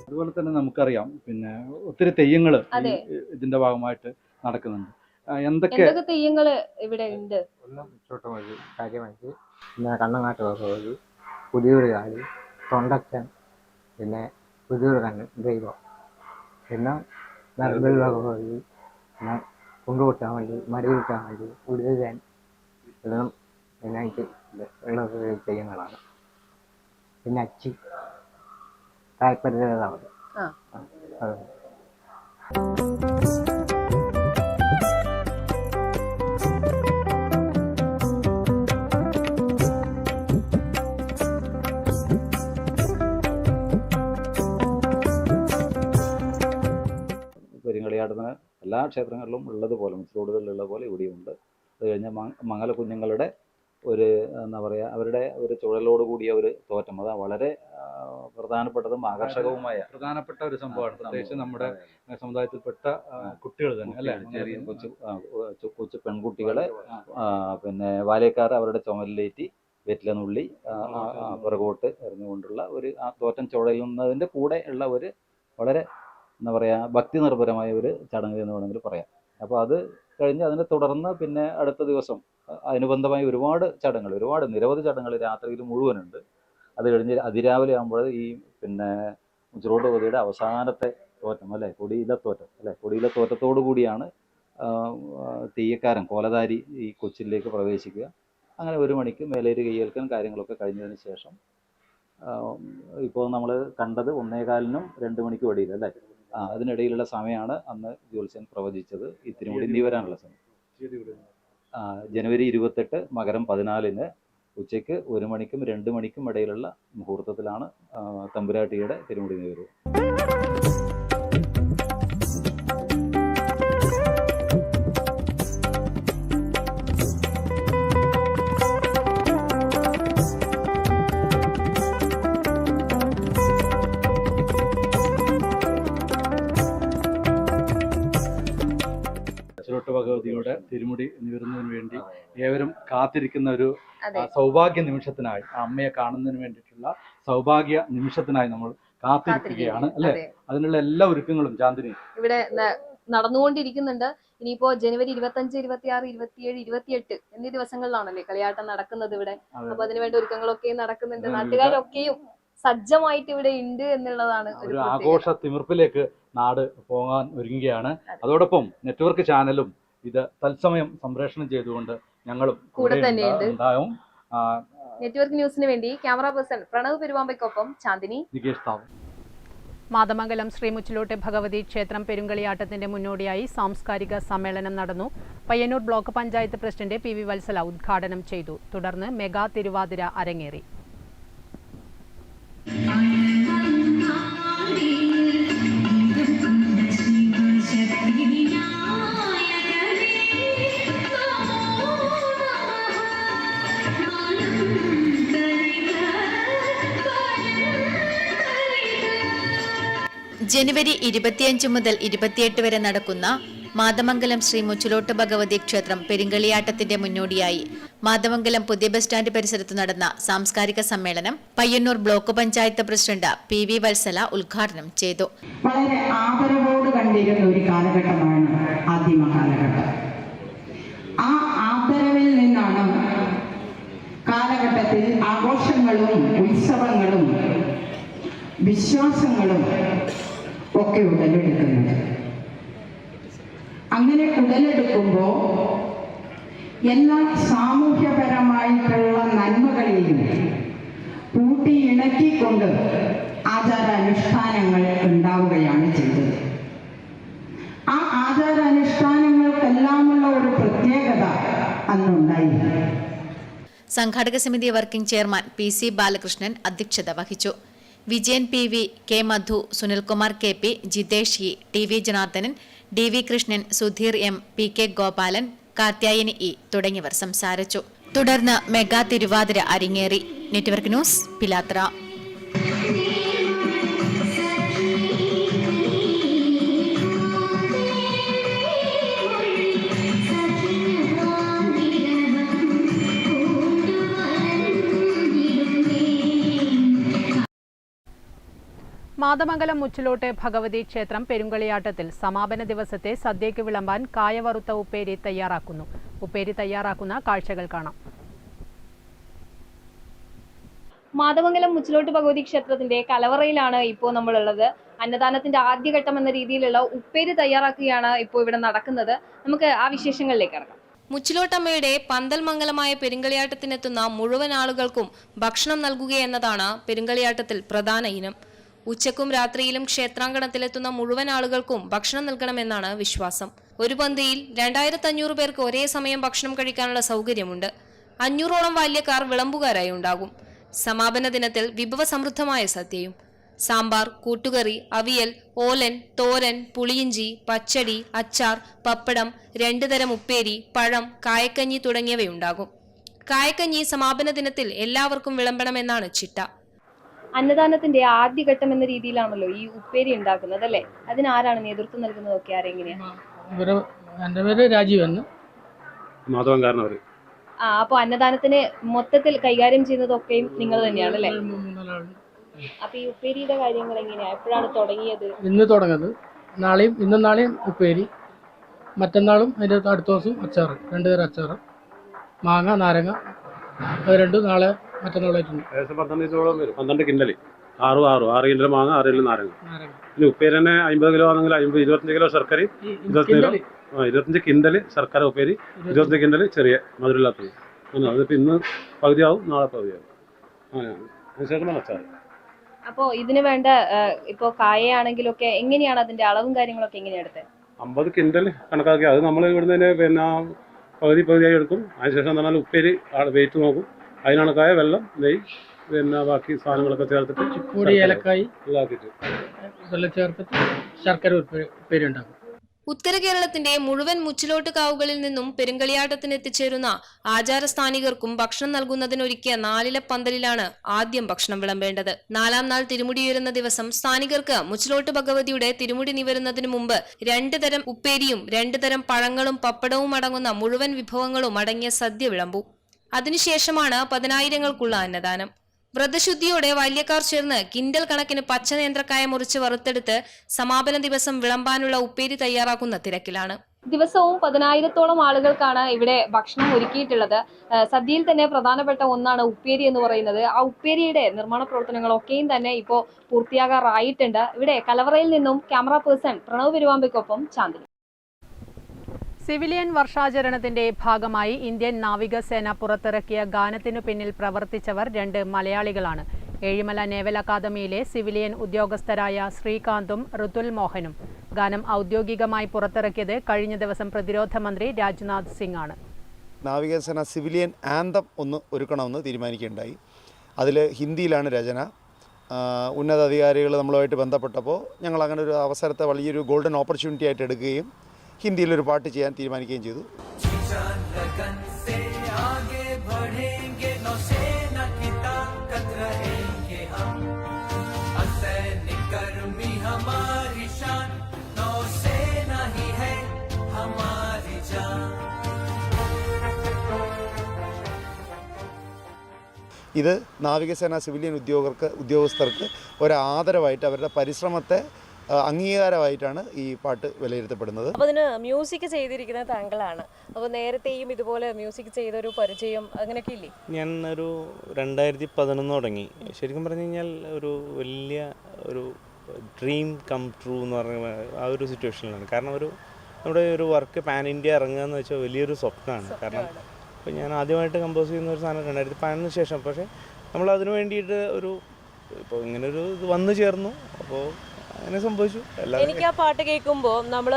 അതുപോലെ തന്നെ നമുക്കറിയാം പിന്നെ ഒത്തിരി തെയ്യങ്ങൾ ഇതിന്റെ ഭാഗമായിട്ട് നടക്കുന്നുണ്ട്. എന്തൊക്കെ തെയ്യങ്ങൾ ഇവിടെ ഉണ്ട്? മുച്ചോട്ടുമതി, കാര്യമായിട്ട് പിന്നെ കണ്ണങ്ങാട്ട് ഭഗവതി, പുതിയൊരു കാളി, തൊണ്ടച്ചൻ, പിന്നെ പുതിയൊരു കണ്ണൻ ദൈവം, പിന്നെ നർബൽ ഭഗവതി, പിന്നെ കൊണ്ടുകൂട്ടാൻ വേണ്ടി മടികൂട്ടാൻ വേണ്ടി ഉടുതാൻ എല്ലാം മെയിനായിട്ട് ഉള്ള തെയ്യങ്ങളാണ്. പിന്നെ അച്ചി താല്പര്യതാണ്. പെരുങ്കളിയാടുന്ന എല്ലാ ക്ഷേത്രങ്ങളിലും ഉള്ളതുപോലെ മുച്ചിലോടുകളിലുള്ള പോലെ ഇവിടെയുണ്ട്. അത് കഴിഞ്ഞാൽ മംഗല കുഞ്ഞുങ്ങളുടെ ഒരു എന്താ പറയുക അവരുടെ ഒരു ചുഴലോട് കൂടിയ ഒരു തോറ്റം. അത് വളരെ പ്രധാനപ്പെട്ടതും ആകർഷകവുമായ പ്രധാനപ്പെട്ട ഒരു സംഭവമാണ്. പ്രത്യേകിച്ച് നമ്മുടെ സമുദായത്തിൽപ്പെട്ട കുട്ടികൾ തന്നെ അല്ലേ, ചെറിയ കൊച്ചു പെൺകുട്ടികളെ പിന്നെ വാലേക്കാർ അവരുടെ ചുമലിലേറ്റി വെറ്റില നുള്ളി പുറകോട്ട് എറിഞ്ഞുകൊണ്ടുള്ള ഒരു ആ തോറ്റം ചുഴലുന്നതിൻ്റെ കൂടെ ഉള്ള ഒരു വളരെ എന്താ പറയുക ഭക്തി നിർഭരമായ ഒരു ചടങ്ങ് എന്ന് വേണമെങ്കിൽ പറയാം. അപ്പോൾ അത് കഴിഞ്ഞ് അതിനെ തുടർന്ന് പിന്നെ അടുത്ത ദിവസം അനുബന്ധമായ ഒരുപാട് നിരവധി ചടങ്ങുകൾ രാത്രിയിൽ മുഴുവനുണ്ട്. അത് കഴിഞ്ഞ് അതിരാവിലെ ആകുമ്പോൾ ഈ പിന്നെ മുച്ചിലോട്ട് ഭഗവതിയുടെ അവസാനത്തെ തോറ്റം അല്ലേ, കൊടിയിലത്തോറ്റത്തോടു കൂടിയാണ് തെയ്യക്കാരൻ കോലധാരി ഈ കൊച്ചിലേക്ക് പ്രവേശിക്കുക. അങ്ങനെ 1 മണിക്ക് മേലേര് കയ്യേൽക്കാൻ കാര്യങ്ങളൊക്കെ കഴിഞ്ഞതിന് ശേഷം ഇപ്പോൾ നമ്മൾ കണ്ടത് 1:15-നും 2 മണിക്കും ഇടയിൽ അല്ലേ, അതിനിടയിലുള്ള സമയമാണ് അന്ന് ജ്യോത്സ്യൻ പ്രവചിച്ചത് ഈ തിരുമുടി നീ വരാനുള്ള സമയം. ജനുവരി 28 മകരം 14-ന് ഉച്ചയ്ക്ക് 1 മണിക്കും 2 മണിക്കും ഇടയിലുള്ള മുഹൂർത്തത്തിലാണ് തമ്പുരാട്ടിയുടെ തിരുമുടി നീ വരിക. ഭഗവതിയുടെ തിരുമുടി നിവരുന്നതിന് വേണ്ടി ഏവരും കാത്തിരിക്കുന്ന ഒരു സൗഭാഗ്യ നിമിഷത്തിനായി, അമ്മയെ കാണുന്നതിന് വേണ്ടിയിട്ടുള്ള സൗഭാഗ്യ നിമിഷത്തിനായി നമ്മൾ കാത്തിരിക്കുകയാണ് അല്ലെ. അതിനുള്ള എല്ലാ ഒരുക്കങ്ങളും ചാന്ദിനി ഇവിടെ നടന്നുകൊണ്ടിരിക്കുന്നുണ്ട്. ഇനിയിപ്പോ ജനുവരി 25, 26, 27, 28 എന്നീ ദിവസങ്ങളിലാണല്ലേ കളിയാട്ടം നടക്കുന്നത് ഇവിടെ. അപ്പൊ അതിനുവേണ്ട ഒരുക്കങ്ങളൊക്കെ നടക്കുന്നുണ്ട്. നാട്ടുകാരൊക്കെയും സജ്ജമായിട്ട് ഇവിടെ ഉണ്ട് എന്നുള്ളതാണ് ഒരു ആഘോഷ തിമിർപ്പിലേക്ക് നാട് പോകാൻ ഒരുങ്ങുകയാണ്. അതോടൊപ്പം നെറ്റ്വർക്ക് ചാനലും ഇത് തത്സമയം സംപ്രേഷണം ചെയ്തുകൊണ്ട് ഞങ്ങളും കൂടെ ഉണ്ടാവും. നെറ്റ്വർക്ക് ന്യൂസിന് വേണ്ടി ക്യാമറ പേഴ്സൺ പ്രണവ് പെരുവാമ്പയ്ക്കൊപ്പം ചാന്ദിനി. മാതമംഗലം ശ്രീ മുച്ചിലോട്ട് ഭഗവതി ക്ഷേത്രം പെരുങ്കളിയാട്ടത്തിന്റെ മുന്നോടിയായി സാംസ്കാരിക സമ്മേളനം നടന്നു. Payyanur block panchayat president PV Valsala ഉദ്ഘാടനം ചെയ്തു. തുടർന്ന് മെഗാ തിരുവാതിര അരങ്ങേറി. ജനുവരി 25 മുതൽ 28 വരെ നടക്കുന്ന മാതമംഗലം ശ്രീ മുച്ചിലോട്ട് ഭഗവതി ക്ഷേത്രം പെരുങ്കളിയാട്ടത്തിന്റെ മുന്നോടിയായി മാതമംഗലം പുതിയ ബസ് സ്റ്റാൻഡ് പരിസരത്ത് നടന്ന സാംസ്കാരിക സമ്മേളനം Payyanur block panchayat president PV Valsala ഉദ്ഘാടനം ചെയ്തു. വളരെ ആദരവോട് കണ്ടിരുന്ന ഒരു കാലഘട്ടമാണ് ആദിമ കാലഘട്ടം. ആ ആദരവിൽ നിന്നാണ് കാലഘട്ടത്തിൽ ആഘോഷങ്ങളും ഉത്സവങ്ങളും വിശ്വാസങ്ങളും ഒക്കെ ഉടലെടുക്കുന്നത്. അങ്ങനെ ഉടലെടുക്കുമ്പോൾ എല്ലാ സാമൂഹ്യപരമായിട്ടുള്ള നന്മകളെയും കൂട്ടിയിണക്കിക്കൊണ്ട് ആചാരാനുഷ്ഠാനങ്ങൾ ഉണ്ടാവുകയാണ് ചെയ്തത്. ആ ആചാരാനുഷ്ഠാനങ്ങൾക്കെല്ലാമുള്ള ഒരു പ്രത്യേകത അന്നുണ്ടായിരുന്നു. സംഘാടക സമിതി വർക്കിംഗ് ചെയർമാൻ PC ബാലകൃഷ്ണൻ അധ്യക്ഷത വഹിച്ചു. വിജയൻ PV, K മധു, Sunilkumar KP, Jithesh E, TV Janardhanan, DV Krishnan, Sudheer M, PK Gopalan, Karthyayani E തുടങ്ങിയവർ സംസാരിച്ചു. തുടർന്ന് മെഗാ തിരുവാതിര അരങ്ങേറി. Network news, Pilathara. മാതമംഗലം മുച്ചിലോട്ട് ഭഗവതി ക്ഷേത്രം പെരുങ്കളിയാട്ടത്തിൽ സമാപന ദിവസത്തെ സദ്യയ്ക്ക് വിളമ്പാൻ കായവറുത്ത ഉപ്പേരി തയ്യാറാക്കുന്നു. ഉപ്പേരി തയ്യാറാക്കുന്ന കാഴ്ചകൾ കാണാം. മാതമംഗലം മുച്ചിലോട്ട് ഭഗവതി ക്ഷേത്രത്തിന്റെ കലവറയിലാണ് ഇപ്പോൾ നമ്മളുള്ളത്. അന്നദാനത്തിന്റെ ആദ്യഘട്ടം എന്ന രീതിയിലുള്ള ഉപ്പേരി തയ്യാറാക്കുകയാണ് ഇപ്പോൾ ഇവിടെ നടക്കുന്നത്. നമുക്ക് ആ വിശേഷങ്ങളിലേക്ക് കടക്കാം. മുച്ചിലോട്ടമ്മയുടെ പന്തൽ മംഗലമായ പെരുങ്കളിയാട്ടത്തിനെത്തുന്ന മുഴുവൻ ആളുകൾക്കും ഭക്ഷണം നൽകുകയെന്നതാണ് പെരുങ്കളിയാട്ടത്തിൽ പ്രധാന ഇനം. ഉച്ചക്കും രാത്രിയിലും ക്ഷേത്രാങ്കണത്തിലെത്തുന്ന മുഴുവൻ ആളുകൾക്കും ഭക്ഷണം നൽകണമെന്നാണ് വിശ്വാസം. ഒരു പന്തിയിൽ 2500 പേർക്ക് ഒരേ സമയം ഭക്ഷണം കഴിക്കാനുള്ള സൗകര്യമുണ്ട്. 500ഓളം ബാല്യക്കാർ വിളമ്പുകാരായി ഉണ്ടാകും. സമാപന ദിനത്തിൽ വിഭവസമൃദ്ധമായ സദ്യയും. സാമ്പാർ, കൂട്ടുകറി, അവിയൽ, ഓലൻ, തോരൻ, പുളിയിഞ്ചി, പച്ചടി, അച്ചാർ, പപ്പടം, 2 തരം ഉപ്പേരി, പഴം, കായക്കഞ്ഞി തുടങ്ങിയവയുണ്ടാകും. കായക്കഞ്ഞി സമാപന ദിനത്തിൽ എല്ലാവർക്കും വിളമ്പണമെന്നാണ് ചിട്ട. അന്നദാനത്തിന്റെ ആദ്യഘട്ടം എന്ന രീതിയിലാണല്ലോ ഈ ഉപ്പേരി ഉണ്ടാക്കുന്നത് അല്ലേ? അതിനാരാണ് നേതൃത്വം നൽകുന്നതൊക്കെ ആരെങ്ങനെയാണ്? എൻ്റെ പേര് രാജീവ് എന്ന്. അപ്പൊ അന്നദാനത്തിന് മൊത്തത്തിൽ കൈകാര്യം ചെയ്യുന്നതൊക്കെയും നിങ്ങൾ തന്നെയാണ് അല്ലേ? അപ്പൊ ഈ ഉപ്പേരിയുടെ കാര്യങ്ങൾ എങ്ങനെയാ, എപ്പോഴാണ് തുടങ്ങിയത്? ഇന്ന് തുടങ്ങുന്നത്. ഇന്നും നാളെയും ഉപ്പേരി, മറ്റന്നാളും അതിൻ്റെ അടുത്ത ദിവസം അച്ചാർ, 2 തരം അച്ചാർ, മാങ്ങ, നാരങ്ങ, അത് രണ്ടും നാളെ മറ്റന്നാളായിട്ടുണ്ട്. 12 കിൻഡല്, 6 കിലോ മാങ്ങ, 6 കിലോ നാരങ്ങ. ഇനി ഉപ്പേരി തന്നെ 50 കിലോ ആണെങ്കിൽ 25 കിലോ ശർക്കര, 25 കിൻഡല് ശർക്കര ഉപ്പേരി, 25 കിൻഡല് ചെറിയ മധുരമില്ലാത്തത്. അതിപ്പോ ഇന്ന് പകുതിയാവും, നാളെ പകുതിയാവും. അതിനുശേഷമാണ് അച്ചാർ. അപ്പോ ഇതിന് വേണ്ട ഇപ്പോ കായയാണെങ്കിലൊക്കെ എങ്ങനെയാണ് അതിന്റെ അളവും കാര്യങ്ങളൊക്കെ എങ്ങനെയാണ് എടുത്തത്? 50 കിൻഡല് കണക്കാക്കി അത് നമ്മൾ ഇവിടുന്ന് പിന്നെ പകുതിയായി എടുക്കും. അതിനുശേഷം എന്നാൽ ഉപ്പേരി വെയിറ്റ് നോക്കും. അതിനണക്കായ വെള്ളം, നെയ്യ്, പിന്നെ ബാക്കി സാധനങ്ങളൊക്കെ ചേർത്തിട്ട് ചുക്കുപൊടി, ഏലക്കായി ഇതാക്കിയിട്ട് ഇതെല്ലാം ചേർത്തിട്ട് ശർക്കര ഉപ്പേരി ഉണ്ടാക്കും. ഉത്തര കേരളത്തിന്റെ മുഴുവൻ മുച്ചിലോട്ട് കാവുകളിൽ നിന്നും പെരുങ്കളിയാട്ടത്തിന് എത്തിച്ചേരുന്ന ആചാരസ്ഥാനികർക്കും ഭക്ഷണം നൽകുന്നതിനൊരുക്കിയ 4 ഇല പന്തലിലാണ് ആദ്യം ഭക്ഷണം വിളമ്പേണ്ടത്. 4ാം നാൾ തിരുമുടിയുയരുന്ന ദിവസം സ്ഥാനികർക്ക് മുച്ചിലോട്ട് ഭഗവതിയുടെ തിരുമുടി നിവരുന്നതിന് മുമ്പ് 2 തരം ഉപ്പേരിയും 2 തരം പഴങ്ങളും പപ്പടവും അടങ്ങുന്ന മുഴുവൻ വിഭവങ്ങളും അടങ്ങിയ സദ്യ വിളമ്പും. അതിനുശേഷമാണ് 10,000-ങ്ങൾക്കുള്ള അന്നദാനം. വ്രതശുദ്ധിയോടെ ബാല്യക്കാർ ചേർന്ന് കിൻഡൽ കണക്കിന് പച്ച നേന്ത്രക്കായ മുറിച്ച് വറുത്തെടുത്ത് സമാപന ദിവസം വിളമ്പാനുള്ള ഉപ്പേരി തയ്യാറാക്കുന്ന തിരക്കിലാണ്. ദിവസവും 10,000-ഓളം ആളുകൾക്കാണ് ഇവിടെ ഭക്ഷണം ഒരുക്കിയിട്ടുള്ളത്. സദ്യയിൽ തന്നെ പ്രധാനപ്പെട്ട ഒന്നാണ് ഉപ്പേരി എന്ന് പറയുന്നത്. ആ ഉപ്പേരിയുടെ നിർമ്മാണ പ്രവർത്തനങ്ങളൊക്കെയും തന്നെ ഇപ്പോൾ പൂർത്തിയാകാറായിട്ടുണ്ട്. ഇവിടെ കലവറയിൽ നിന്നും ക്യാമറ പേഴ്സൺ പ്രണവ് പെരുവാമ്പയ്ക്കൊപ്പം ചാന്ദിനി. സിവിലിയൻ വർഷാചരണത്തിന്റെ ഭാഗമായി ഇന്ത്യൻ നാവികസേന പുറത്തിറക്കിയ ഗാനത്തിനു പിന്നിൽ പ്രവർത്തിച്ചവർ 2 മലയാളികളാണ്. ഏഴിമല നേവൽ അക്കാദമിയിലെ സിവിലിയൻ ഉദ്യോഗസ്ഥരായ ശ്രീകാന്തും ഋതുൽ മോഹനും. ഗാനം ഔദ്യോഗികമായി പുറത്തിറക്കിയത് കഴിഞ്ഞ ദിവസം പ്രതിരോധ മന്ത്രി രാജ്നാഥ് സിംഗ് ആണ്. നാവികസേന സിവിലിയൻ ആന്തം ഒന്ന് ഒരുക്കണമെന്ന് തീരുമാനിക്കുകയുണ്ടായി. അതിൽ ഹിന്ദിയിലാണ് രചന. ഉന്നതാധികാരികൾ നമ്മളുമായിട്ട് ബന്ധപ്പെട്ടപ്പോൾ ഞങ്ങൾ അങ്ങനെ ഒരു അവസരത്തെ വലിയൊരു ഗോൾഡൻ ഓപ്പർച്യൂണിറ്റി ആയിട്ട് എടുക്കുകയും ഹിന്ദിയിലൊരു പാട്ട് ചെയ്യാൻ തീരുമാനിക്കുകയും ചെയ്തു. ഇത് നാവികസേന സിവിലിയൻ ഉദ്യോഗസ്ഥർക്ക് ഒരു ആദരവായിട്ട് അവരുടെ പരിശ്രമത്തെ അംഗീകാരമായിട്ടാണ് ഈ പാട്ട് വിലയിരുത്തപ്പെടുന്നത്. അപ്പോൾ അതിന് മ്യൂസിക് ചെയ്തിരിക്കുന്നത് താങ്കളാണ്. അപ്പോൾ നേരത്തെയും ഇതുപോലെ മ്യൂസിക് ചെയ്തൊരു പരിചയം അങ്ങനെയൊക്കെ ഇല്ലേ? ഞാൻ ഒരു 2011 തുടങ്ങി. ശരിക്കും പറഞ്ഞു കഴിഞ്ഞാൽ ഒരു വലിയ ഒരു ഡ്രീം കം ട്രൂ എന്ന് പറഞ്ഞ ആ ഒരു സിറ്റുവേഷനിലാണ്. കാരണം നമ്മുടെ ഒരു വർക്ക് പാൻ ഇന്ത്യ ഇറങ്ങുക എന്ന് വെച്ചാൽ വലിയൊരു സ്വപ്നമാണ്. കാരണം ഇപ്പോൾ ഞാൻ ആദ്യമായിട്ട് കമ്പോസ് ചെയ്യുന്ന ഒരു സാധനം 2015 ശേഷം. പക്ഷേ നമ്മൾ അതിനു വേണ്ടിയിട്ട് ഇപ്പോൾ ഇങ്ങനെ ഒരു ഇത് വന്നു ചേർന്നു. അപ്പോൾ അങ്ങനെ സംഭവിച്ചു. എനിക്ക് ആ പാട്ട് കേൾക്കുമ്പോൾ നമ്മൾ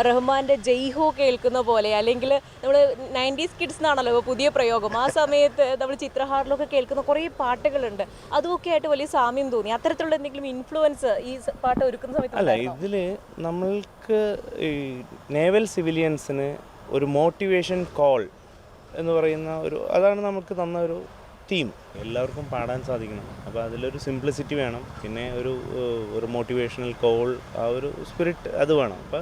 റഹ്മാന്റെ ജയ്ഹോ കേൾക്കുന്ന പോലെ, അല്ലെങ്കിൽ നമ്മൾ 90s കിഡ്സ് എന്നാണല്ലോ പുതിയ പ്രയോഗം. ആ സമയത്ത് നമ്മൾ ചിത്രഹാറിലൊക്കെ കേൾക്കുന്ന കുറേ പാട്ടുകളുണ്ട്. അതുമൊക്കെ ആയിട്ട് വലിയ സാമ്യം തോന്നി. അത്തരത്തിലുള്ള എന്തെങ്കിലും ഇൻഫ്ലുവൻസ് ഈ പാട്ട് ഒരുക്കുന്ന സമയത്ത്? അല്ല, ഇതിൽ നമ്മൾക്ക് ഈ നേവൽ സിവിലിയൻസിന് ഒരു മോട്ടിവേഷൻ കോൾ എന്ന് പറയുന്ന അതാണ് നമുക്ക് തന്ന ഒരു തീം. എല്ലാവർക്കും പാടാൻ സാധിക്കണം. അപ്പോൾ അതിലൊരു സിംപ്ലിസിറ്റി വേണം. പിന്നെ ഒരു മോട്ടിവേഷണൽ കോൾ, ആ ഒരു സ്പിരിറ്റ് അത് വേണം. അപ്പോൾ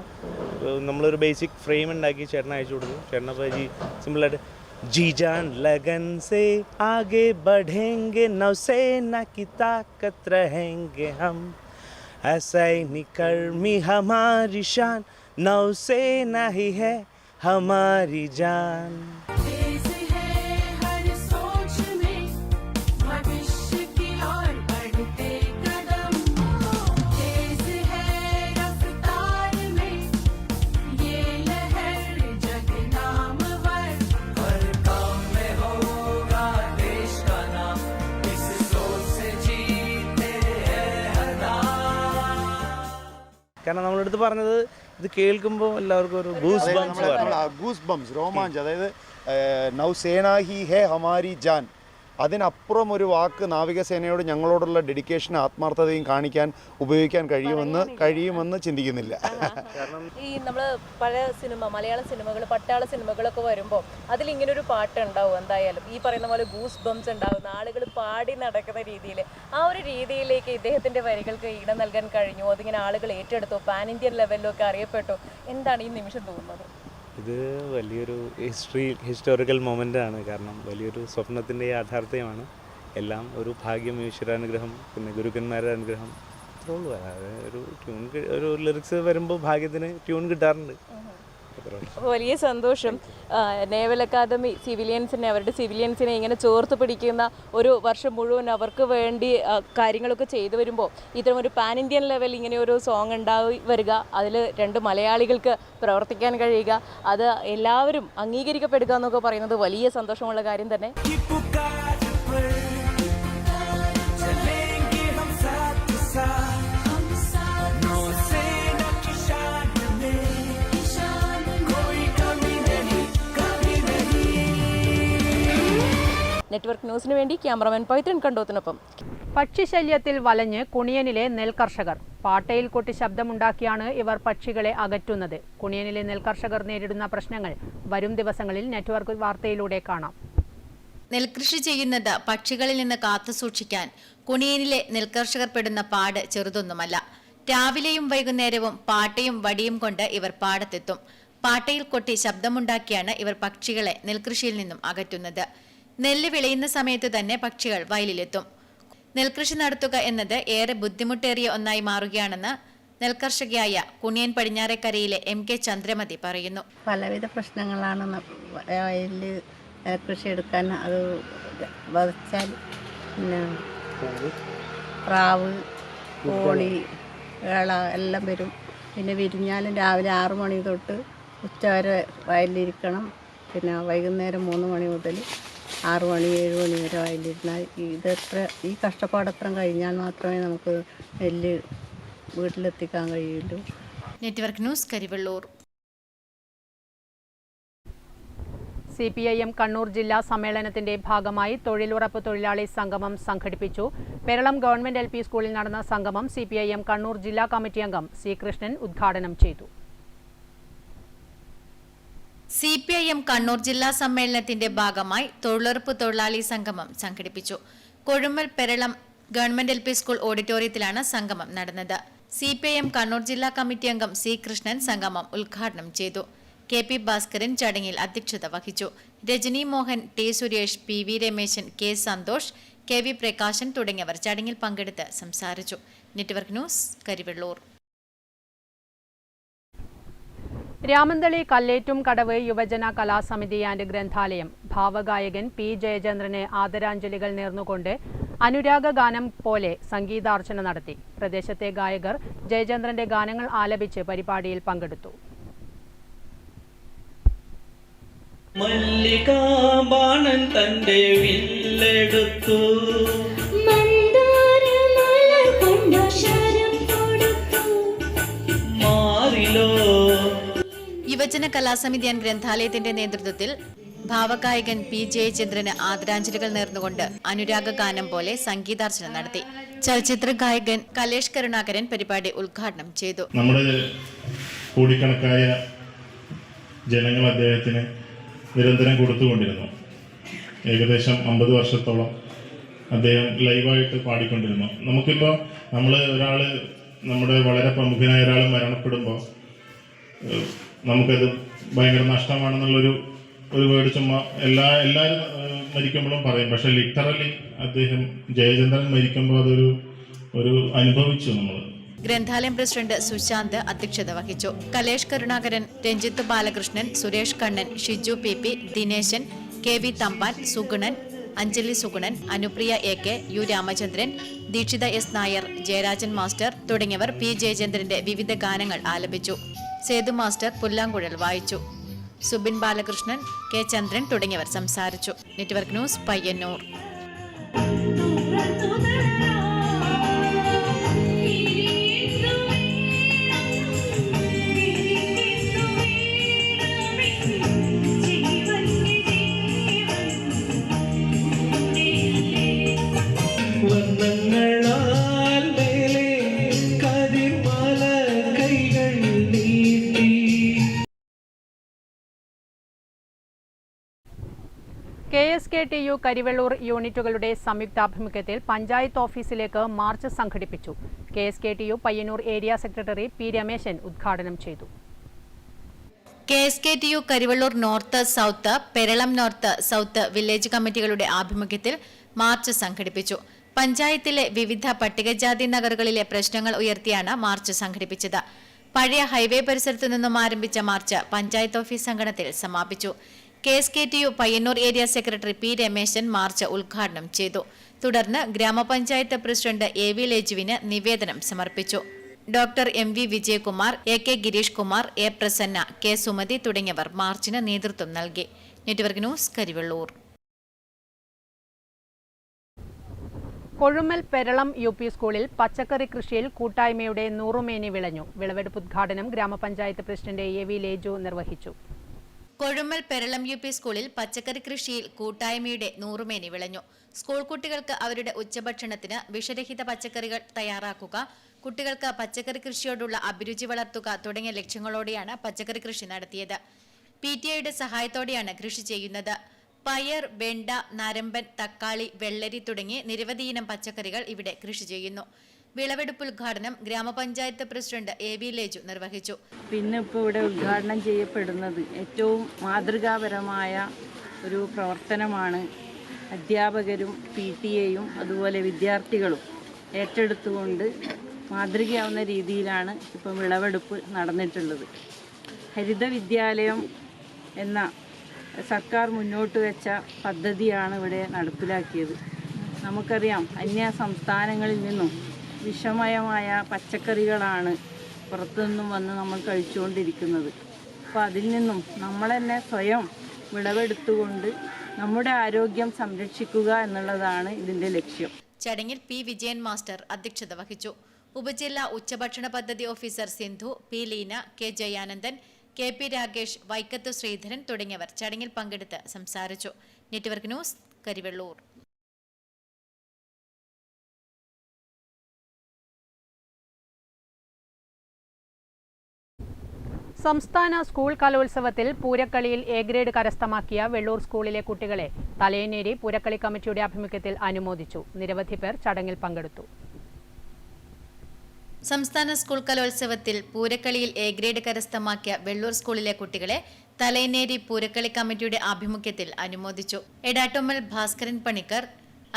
നമ്മളൊരു ബേസിക് ഫ്രെയിം ഉണ്ടാക്കി ചേട്ടനെ അയച്ചു കൊടുത്തു. ചേട്ടനപ്പോൾ സിമ്പിളായിട്ട് जी जान लगन से आगे बढ़ेंगे, नौसेना की ताकत रहेंगे हम, ऐसा ही निकर्मी हमारी शान, नौसेना ही है हमारी जान. കാരണം നമ്മളെടുത്ത് പറഞ്ഞത് ഇത് കേൾക്കുമ്പോൾ എല്ലാവർക്കും ഒരു ഗൂസ് ബംസ് രോമാഞ്ചം. അതായത് നൗസേന ഹി ഹേ ഹമാരി ജാൻ. അതിനപ്പുറം ഒരു വാക്ക് നാവികസേനയോട് ഞങ്ങളോടുള്ള ഡെഡിക്കേഷൻ ആത്മാർത്ഥതയും കാണിക്കാൻ ഉപയോഗിക്കാൻ കഴിയുമെന്ന് ചിന്തിക്കുന്നില്ല. ഈ നമ്മൾ പഴയ മലയാള സിനിമകൾ, പട്ടാള സിനിമകളൊക്കെ വരുമ്പോൾ അതിലിങ്ങനൊരു പാട്ട് ഉണ്ടാവും. എന്തായാലും ഈ പറയുന്ന പോലെ ഗൂസ് ബംസ് ഉണ്ടാവുന്ന, ആളുകൾ പാടി നടക്കുന്ന രീതിയിൽ, ആ ഒരു രീതിയിലേക്ക് ഇദ്ദേഹത്തിന്റെ വരികൾക്ക് ഇടം നൽകാൻ കഴിഞ്ഞു. അതിങ്ങനെ ആളുകൾ ഏറ്റെടുത്തു, പാൻ ഇന്ത്യൻ ലെവലിലൊക്കെ അറിയപ്പെട്ടു. എന്താണ് ഈ നിമിഷം തോന്നുന്നത്? ഇത് വലിയൊരു ഹിസ്റ്റോറിക്കൽ മൊമെൻ്റാണ്. കാരണം വലിയൊരു സ്വപ്നത്തിൻ്റെ യാഥാർത്ഥ്യമാണ്. എല്ലാം ഒരു ഭാഗ്യം, ഈശ്വരാനുഗ്രഹം, പിന്നെ ഗുരുക്കന്മാരുടെ അനുഗ്രഹം. അത്രേ ഉള്ളൂ. ഒരു ലിറിക്സ് വരുമ്പോൾ ഭാഗ്യത്തിന് ട്യൂൺ കിട്ടാറുണ്ട്. അപ്പോൾ വലിയ സന്തോഷം. നേവൽ അക്കാദമി അവരുടെ സിവിലിയൻസിനെ ഇങ്ങനെ ചോർത്ത് പിടിക്കുന്ന ഒരു വർഷം മുഴുവൻ അവർക്ക് വേണ്ടി കാര്യങ്ങളൊക്കെ ചെയ്തു വരുമ്പോൾ ഇത്തരം ഒരു പാൻ ഇന്ത്യൻ ലെവൽ ഇങ്ങനെ ഒരു സോങ് ഉണ്ടായി വരിക, അതിൽ 2 മലയാളികൾക്ക് പ്രവർത്തിക്കാൻ കഴിയുക, അത് എല്ലാവരും അംഗീകരിക്കപ്പെടുക എന്നൊക്കെ പറയുന്നത് വലിയ സന്തോഷമുള്ള കാര്യം തന്നെ. നെറ്റ്വർക്ക് ന്യൂസിന് വേണ്ടി ക്യാമറമാൻ പൈത്രൻ കണ്ടോത്തിനൊപ്പം. പക്ഷിശല്യത്തിൽ വലഞ്ഞ് കുണിയനിലെ നെൽകർഷകർ. പാട്ടയിൽ കൊട്ടി ശബ്ദമുണ്ടാക്കിയാണ് ഇവർ പക്ഷികളെ അകറ്റുന്നത്. കുണിയനിലെ നെൽകർഷകർ നേരിടുന്ന പ്രശ്നങ്ങൾ വരും ദിവസങ്ങളിൽ നെറ്റ്വർക്ക് വാർത്തയിലൂടെ കാണാം. നെൽകൃഷി ചെയ്യുന്നത് പക്ഷികളിൽ നിന്ന് കാത്തുസൂക്ഷിക്കാൻ കുണിയനിലെ നെൽകർഷകർ പെടുന്ന പാട് ചെറുതൊന്നുമല്ല. രാവിലെയും വൈകുന്നേരവും പാട്ടയും വടിയും കൊണ്ട് ഇവർ പാടത്തെത്തും. പാട്ടയിൽ കൊട്ടി ശബ്ദമുണ്ടാക്കിയാണ് ഇവർ പക്ഷികളെ നെൽകൃഷിയിൽ നിന്നും അകറ്റുന്നത്. നെല്ല് വിളയുന്ന സമയത്ത് തന്നെ പക്ഷികൾ വയലിലെത്തും. നെൽകൃഷി നടത്തുക എന്നത് ഏറെ ബുദ്ധിമുട്ടേറിയ ഒന്നായി മാറുകയാണെന്ന് നെൽകർഷകയായ കുണിയൻ പടിഞ്ഞാറേക്കരയിലെ MK ചന്ദ്രമതി പറയുന്നു. പലവിധ പ്രശ്നങ്ങളാണ് വയലിൽ നെൽകൃഷി എടുക്കാൻ. അത് വധിച്ചാൽ പിന്നെ പ്രാവ്, കോഴി, ഏള എല്ലാം വരും. പിന്നെ വിരിഞ്ഞാലും രാവിലെ 6 മണി തൊട്ട് ഉച്ചവരെ വയലിലിരിക്കണം. പിന്നെ വൈകുന്നേരം 3 മണി മുതൽ 6 മണി 7 മണി വരെ വയലിരുന്നാൽ ഈ കഷ്ടപ്പാടത്ര കഴിഞ്ഞാൽ മാത്രമേ നമുക്ക് നെല്ല് വീട്ടിലെത്തിക്കാൻ കഴിയുള്ളൂ. Network news, Karivellur. CPIM Kannur ജില്ലാ സമ്മേളനത്തിന്റെ ഭാഗമായി തൊഴിലുറപ്പ് തൊഴിലാളി സംഗമം സംഘടിപ്പിച്ചു. പെരളം ഗവൺമെന്റ് LP സ്കൂളിൽ നടന്ന സംഗമം CPIM കണ്ണൂർ ജില്ലാ കമ്മിറ്റി അംഗം C. കൃഷ്ണൻ ഉദ്ഘാടനം ചെയ്തു. CPIM കണ്ണൂർ ജില്ലാ സമ്മേളനത്തിന്റെ ഭാഗമായി തൊഴിലുറപ്പ് തൊഴിലാളി സംഗമം സംഘടിപ്പിച്ചു. Kozhummal Peralam government LP school ഓഡിറ്റോറിയത്തിലാണ് സംഗമം നടന്നത്. CPIM കണ്ണൂർ ജില്ലാ കമ്മിറ്റി അംഗം C. കൃഷ്ണൻ സംഗമം ഉദ്ഘാടനം ചെയ്തു. KP ഭാസ്കരൻ ചടങ്ങിൽ അധ്യക്ഷത വഹിച്ചു. Rajani Mohan, T. Suresh, PV Rameshan, K. Santhosh, KV Prakashan തുടങ്ങിയവർ ചടങ്ങിൽ പങ്കെടുത്ത് സംസാരിച്ചു. Network news, Karivellur. രാമന്തളി കല്ലേറ്റും കടവ് യുവജന കലാസമിതി ആൻഡ് ഗ്രന്ഥാലയം ഭാവഗായകൻ P. ജയചന്ദ്രന് ആദരാഞ്ജലികൾ നേർന്നുകൊണ്ട് അനുരാഗ ഗാനം പോലെ സംഗീതാർച്ചന നടത്തി. പ്രദേശത്തെ ഗായകർ ജയചന്ദ്രന്റെ ഗാനങ്ങൾ ആലപിച്ച് പരിപാടിയിൽ പങ്കെടുത്തു. മല്ലികാബാണൻ തന്റെ വില്ലെടുത്തു, മാറിലോ. യുവജന കലാസമിതി ആൻഡ് ഗ്രന്ഥാലയത്തിന്റെ നേതൃത്വത്തിൽ ഭാവഗായകൻ P. ജയചന്ദ്രന് ആദരാഞ്ജലികൾ നേർന്നുകൊണ്ട് അനുരാഗ ഗാനം പോലെ സംഗീതാർച്ചന നടത്തി. ചലച്ചിത്ര ഗായകൻ കലേഷ് കരുണാകരൻ പരിപാടി ഉദ്ഘാടനം ചെയ്തു. നമ്മുടെ കോടിക്കണക്കായ ജനങ്ങൾ അദ്ദേഹത്തിന് നിരന്തരം കൊടുത്തുകൊണ്ടിരുന്നു. ഏകദേശം 50 വർഷത്തോളം അദ്ദേഹം ലൈവായിട്ട് പാടിക്കൊണ്ടിരുന്നു. നമുക്കിപ്പോൾ ഒരാൾ നമ്മുടെ വളരെ പ്രമുഖനായ ഒരാൾ മരണപ്പെടുമ്പോൾ നമുക്കത് ഭയങ്കര നഷ്ടമാണെന്നുള്ളൊരു വേർഡ് ചുമ്മാ എല്ലാവരും മരിക്കുമ്പോഴും പറയും. പക്ഷെ ലിറ്ററലി അദ്ദേഹം ജയചന്ദ്രൻ മരിക്കുമ്പോൾ അതൊരു അനുഭവിച്ചു നമ്മൾ. ഗ്രന്ഥാലയം പ്രസിഡന്റ് സുശാന്ത് അധ്യക്ഷത വഹിച്ചു. Kalesh Karunakaran, Ranjith Balakrishnan, Suresh Kannan, Shiju PP, Dineshan, KV Thampan, Sugunan, Anjali Sugunan, Anupriya AK, U. Ramachandran, Deekshitha S. Nair, Jayarajan master തുടങ്ങിയവർ P. ജയചന്ദ്രന്റെ വിവിധ ഗാനങ്ങൾ ആലപിച്ചു. സേതു മാസ്റ്റർ പുല്ലാങ്കുഴൽ വായിച്ചു. സുബിൻ ബാലകൃഷ്ണൻ, K. ചന്ദ്രൻ തുടങ്ങിയവർ സംസാരിച്ചു. Network news, Payyannur. KSKTU Karivellur യൂണിറ്റുകളുടെ സംയുക്താഭിമുഖ്യത്തിൽ പഞ്ചായത്ത് ഓഫീസിലേക്ക് മാർച്ച് സംഘടിപ്പിച്ചു. KSKTU Payyanur area secretary P. Rameshan ഉദ്ഘാടനം ചെയ്തു. KSKTU Karivellur north, south, Peralam north, south village കമ്മിറ്റികളുടെ ആഭിമുഖ്യത്തിൽ മാർച്ച് സംഘടിപ്പിച്ചു. പഞ്ചായത്തിലെ വിവിധ പട്ടികജാതി നഗറുകളിലെ പ്രശ്നങ്ങൾ ഉയർത്തിയാണ് മാർച്ച് സംഘടിപ്പിച്ചത്. പഴയ ഹൈവേ പരിസരത്തു നിന്നും ആരംഭിച്ച മാർച്ച് പഞ്ചായത്ത് ഓഫീസ് അങ്കണത്തിൽ സമാപിച്ചു. KSKTU Payyanur area secretary P. Rameshan march ഉദ്ഘാടനം ചെയ്തു. തുടർന്ന് ഗ്രാമപഞ്ചായത്ത് പ്രസിഡന്റ് AV ലേജുവിന് നിവേദനം സമർപ്പിച്ചു. Doctor MV Vijayakumar, AK Girish Kumar, A. Prasanna, K. Sumathi തുടങ്ങിയവർ മാർച്ചിന് നേതൃത്വം നൽകി. Network news, Karivellur. Kozhummal Peralam UP സ്കൂളിൽ പച്ചക്കറി കൃഷിയിൽ കൂട്ടായ്മയുടെ 100 മേനി വിളഞ്ഞു. വിളവെടുപ്പ് ഉദ്ഘാടനം ഗ്രാമപഞ്ചായത്ത് പ്രസിഡന്റ് AV ലേജു നിർവഹിച്ചു. കൊഴുമ്മൽ പെരളം UP സ്കൂളിൽ പച്ചക്കറി കൃഷിയിൽ കൂട്ടായ്മയുടെ 100 മേനി വിളഞ്ഞു. സ്കൂൾ കുട്ടികൾക്ക് അവരുടെ ഉച്ചഭക്ഷണത്തിന് വിഷരഹിത പച്ചക്കറികൾ തയ്യാറാക്കുക, കുട്ടികൾക്ക് പച്ചക്കറി കൃഷിയോടുള്ള അഭിരുചി വളർത്തുക തുടങ്ങിയ ലക്ഷ്യങ്ങളോടെയാണ് പച്ചക്കറി കൃഷി നടത്തിയത്. PTA സഹായത്തോടെയാണ് കൃഷി ചെയ്യുന്നത്. പയർ, വെണ്ട, നരമ്പൻ, തക്കാളി, വെള്ളരി തുടങ്ങി നിരവധി ഇനം പച്ചക്കറികൾ ഇവിടെ കൃഷി ചെയ്യുന്നു. വിളവെടുപ്പ് ഉദ്ഘാടനം ഗ്രാമപഞ്ചായത്ത് പ്രസിഡന്റ് AV ലേജു നിർവഹിച്ചു. പിന്നെ ഇപ്പോൾ ഇവിടെ ഉദ്ഘാടനം ചെയ്യപ്പെടുന്നത് ഏറ്റവും മാതൃകാപരമായ ഒരു പ്രവർത്തനമാണ്. അധ്യാപകരും PTA-യും അതുപോലെ വിദ്യാർത്ഥികളും ഏറ്റെടുത്തുകൊണ്ട് മാതൃകയാവുന്ന രീതിയിലാണ് ഇപ്പോൾ വിളവെടുപ്പ് നടന്നിട്ടുള്ളത്. ഹരിത വിദ്യാലയം എന്ന സർക്കാർ മുന്നോട്ട് വെച്ച പദ്ധതിയാണ് ഇവിടെ നടപ്പിലാക്കിയത്. നമുക്കറിയാം, അന്യ സംസ്ഥാനങ്ങളിൽ നിന്നും വിഷമയമായ പച്ചക്കറികളാണ് പുറത്തുനിന്നും വന്ന് നമ്മൾ കഴിച്ചുകൊണ്ടിരിക്കുന്നത്. അപ്പോൾ അതിൽ നിന്നും നമ്മൾ തന്നെ സ്വയം വിളവെടുത്തുകൊണ്ട് നമ്മുടെ ആരോഗ്യം സംരക്ഷിക്കുക എന്നുള്ളതാണ് ഇതിൻ്റെ ലക്ഷ്യം. ചടങ്ങിൽ പി വിജയൻ മാസ്റ്റർ അധ്യക്ഷത വഹിച്ചു. ഉപജില്ലാ ഉച്ചഭക്ഷണ പദ്ധതി officer Sindhu, P Leena, K Jayanandan, K P Rakesh, Vaikkath Sreedharan തുടങ്ങിയവർ ചടങ്ങിൽ പങ്കെടുത്ത് സംസാരിച്ചു. Network news, Karivellur. സംസ്ഥാന സ്കൂൾ കലോത്സവത്തിൽ പൂരക്കളിയിൽ എ ഗ്രേഡ് കരസ്ഥമാക്കിയ വെള്ളൂർ സ്കൂളിലെ കുട്ടികളെ തലയന്നേരി പൂരക്കളി കമ്മിറ്റിയുടെ ആഭിമുഖ്യത്തിൽ അനുമോദിച്ചു. നിരവധി പേർ ചടങ്ങിൽ പങ്കെടുത്തു. സംസ്ഥാന സ്കൂൾ കലോത്സവത്തിൽ പൂരക്കളിയിൽ എ ഗ്രേഡ് കരസ്ഥമാക്കിയ വെള്ളൂർ സ്കൂളിലെ കുട്ടികളെ തലയന്നേരി പൂരക്കളി കമ്മിറ്റിയുടെ ആഭിമുഖ്യത്തിൽ അനുമോദിച്ചു. എടാട്ടുമ്മൽ ഭാസ്കരൻ പണിക്കർ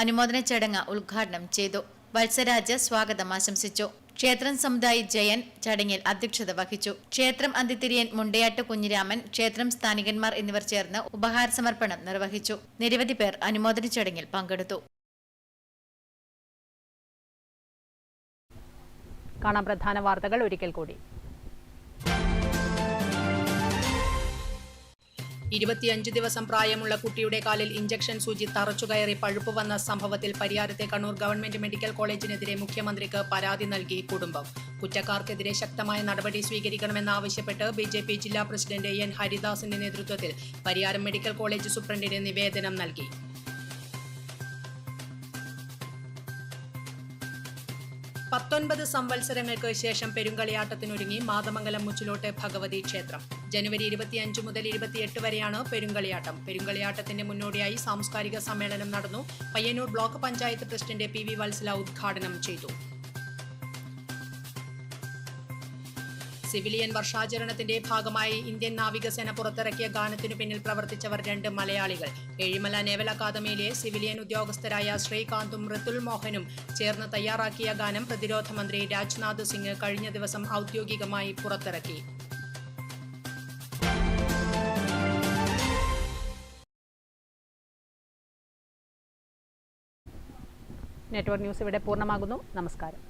അനുമോദന ചടങ്ങ് ഉദ്ഘാടനം ചെയ്തു. വത്സരാജ് സ്വാഗതം ആശംസിച്ചു. ക്ഷേത്രം സമുദായി ജയൻ ചടങ്ങിൽ അധ്യക്ഷത വഹിച്ചു. ക്ഷേത്രം അന്തിത്തിരിയൻ മുണ്ടയാട്ട് കുഞ്ഞിരാമൻ, ക്ഷേത്രം സ്ഥാനികന്മാർ എന്നിവർ ചേർന്ന് ഉപഹാര സമർപ്പണം നിർവഹിച്ചു. നിരവധി പേർ അനുമോദന ചടങ്ങിൽ പങ്കെടുത്തു. കാണാം പ്രധാന വാർത്തകൾ ഒരിക്കൽ കൂടി. 25 ദിവസം പ്രായമുള്ള കുട്ടിയുടെ കാലിൽ ഇഞ്ചക്ഷൻ സൂചി തറച്ചുകയറി പഴുപ്പ് വന്ന സംഭവത്തിൽ പരിയാരത്തെ കണ്ണൂർ ഗവൺമെന്റ് മെഡിക്കൽ കോളേജിനെതിരെ മുഖ്യമന്ത്രിക്ക് പരാതി നൽകി കുടുംബം. കുറ്റക്കാർക്കെതിരെ ശക്തമായ നടപടി സ്വീകരിക്കണമെന്നാവശ്യപ്പെട്ട് ബിജെപി ജില്ലാ പ്രസിഡന്റ് എൻ ഹരിദാസിന്റെ നേതൃത്വത്തിൽ പരിയാരം മെഡിക്കൽ കോളേജ് സൂപ്രണ്ടിന് നിവേദനം നൽകി. 19 സംവത്സരങ്ങൾക്ക് ശേഷം പെരുങ്കളിയാട്ടത്തിനൊരുങ്ങി മാതമംഗലം മുച്ചിലോട്ട് ഭഗവതി ക്ഷേത്രം. ജനുവരി 25 മുതൽ 28 വരെയാണ് പെരുങ്കളിയാട്ടം. പെരുങ്കളിയാട്ടത്തിന്റെ മുന്നോടിയായി സാംസ്കാരിക സമ്മേളനം നടന്നു. Payyanur block panchayat president P V Vatsala ഉദ്ഘാടനം ചെയ്തു. സിവിലിയൻ വർഷാചരണത്തിന്റെ ഭാഗമായി ഇന്ത്യൻ നാവികസേന പുറത്തിറക്കിയ ഗാനത്തിനു പിന്നിൽ പ്രവർത്തിച്ചവർ 2 മലയാളികൾ. ഏഴിമല നേവൽ അക്കാദമിയിലെ സിവിലിയൻ ഉദ്യോഗസ്ഥരായ ശ്രീകാന്തും ഋതുൽ മോഹനും ചേർന്ന് തയ്യാറാക്കിയ ഗാനം പ്രതിരോധ മന്ത്രി രാജ്നാഥ് സിംഗ് കഴിഞ്ഞ ദിവസം ഔദ്യോഗികമായി പുറത്തിറക്കി. നെറ്റ്വർക്ക് ന്യൂസ് ഇവിടെ പൂർണ്ണമാകുന്നു. നമസ്കാരം.